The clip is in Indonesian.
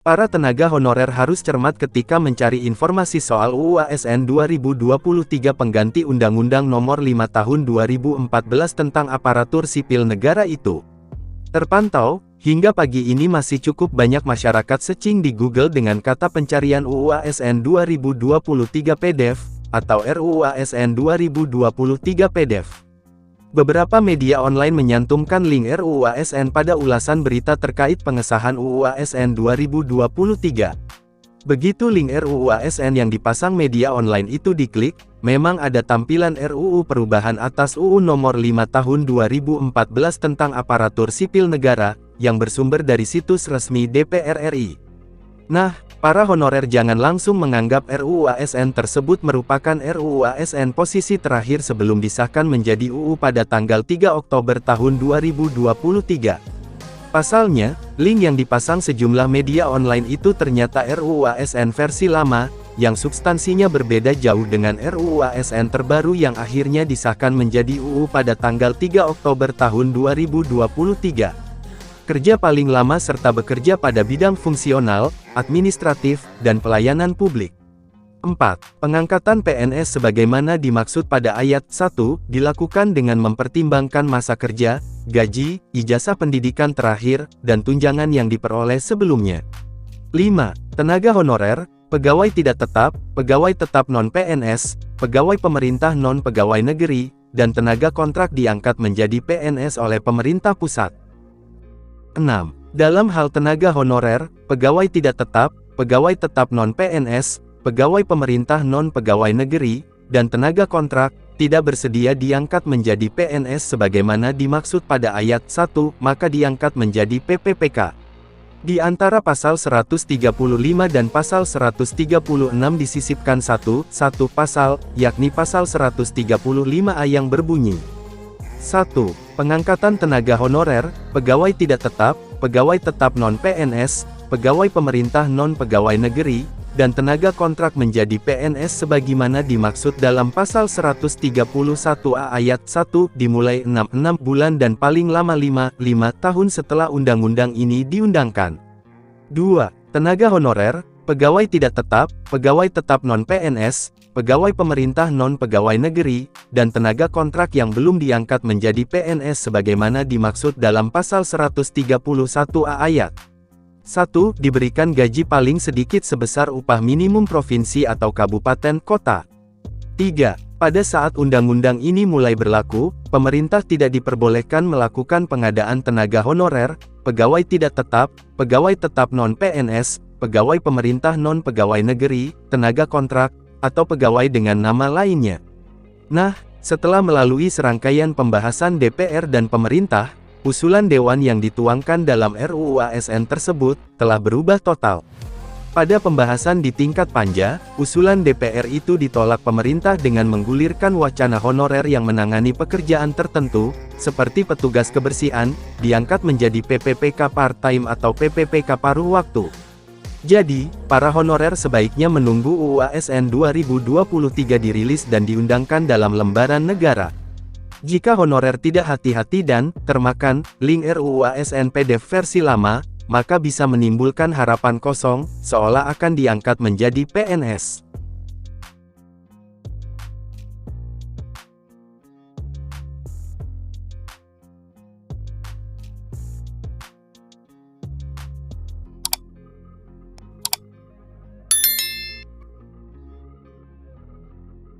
Para tenaga honorer harus cermat ketika mencari informasi soal UU ASN 2023 pengganti Undang-Undang Nomor 5 Tahun 2014 tentang aparatur sipil negara itu. Terpantau, hingga pagi ini masih cukup banyak masyarakat searching di Google dengan kata pencarian UU ASN 2023 PDF, atau RUU ASN 2023 PDF. Beberapa media online menyantumkan link RUU ASN pada ulasan berita terkait pengesahan UU ASN 2023. Begitu link RUU ASN yang dipasang media online itu diklik, memang ada tampilan RUU perubahan atas UU Nomor 5 Tahun 2014 tentang aparatur sipil negara, yang bersumber dari situs resmi DPR RI. Nah, para honorer jangan langsung menganggap RUU ASN tersebut merupakan RUU ASN posisi terakhir sebelum disahkan menjadi UU pada tanggal 3 Oktober tahun 2023. Pasalnya, link yang dipasang sejumlah media online itu ternyata RUU ASN versi lama, yang substansinya berbeda jauh dengan RUU ASN terbaru yang akhirnya disahkan menjadi UU pada tanggal 3 Oktober tahun 2023. Kerja paling lama serta bekerja pada bidang fungsional, administratif, dan pelayanan publik. 4. Pengangkatan PNS sebagaimana dimaksud pada ayat 1, dilakukan dengan mempertimbangkan masa kerja, gaji, ijazah pendidikan terakhir, dan tunjangan yang diperoleh sebelumnya. 5. Tenaga honorer, pegawai tidak tetap, pegawai tetap non-PNS, pegawai pemerintah non-pegawai negeri, dan tenaga kontrak diangkat menjadi PNS oleh pemerintah pusat. 6. Dalam hal tenaga honorer, pegawai tidak tetap, pegawai tetap non-PNS, pegawai pemerintah non-pegawai negeri, dan tenaga kontrak, tidak bersedia diangkat menjadi PNS sebagaimana dimaksud pada ayat 1, maka diangkat menjadi PPPK. Di antara pasal 135 dan pasal 136 disisipkan satu pasal, yakni pasal 135A yang berbunyi. 1. Pengangkatan tenaga honorer, pegawai tidak tetap, pegawai tetap non-PNS, pegawai pemerintah non-pegawai negeri, dan tenaga kontrak menjadi PNS sebagaimana dimaksud dalam pasal 131A ayat 1 dimulai 6 bulan dan paling lama 5 tahun setelah undang-undang ini diundangkan. 2. Tenaga honorer, pegawai tidak tetap, pegawai tetap non-PNS, pegawai pemerintah non-pegawai negeri, dan tenaga kontrak yang belum diangkat menjadi PNS sebagaimana dimaksud dalam pasal 131A ayat 1, diberikan gaji paling sedikit sebesar upah minimum provinsi atau kabupaten kota. 3. Pada saat undang-undang ini mulai berlaku, pemerintah tidak diperbolehkan melakukan pengadaan tenaga honorer, pegawai tidak tetap, pegawai tetap non-PNS, pegawai pemerintah non-pegawai negeri, tenaga kontrak, atau pegawai dengan nama lainnya. Nah, setelah melalui serangkaian pembahasan DPR dan pemerintah, usulan Dewan yang dituangkan dalam RUU ASN tersebut, telah berubah total. Pada pembahasan di tingkat panja, usulan DPR itu ditolak pemerintah dengan menggulirkan wacana honorer yang menangani pekerjaan tertentu, seperti petugas kebersihan, diangkat menjadi PPPK part-time atau PPPK paruh waktu. Jadi, para honorer sebaiknya menunggu UU ASN 2023 dirilis dan diundangkan dalam lembaran negara. Jika honorer tidak hati-hati dan termakan link RUU ASN PDF versi lama, maka bisa menimbulkan harapan kosong, seolah akan diangkat menjadi PNS.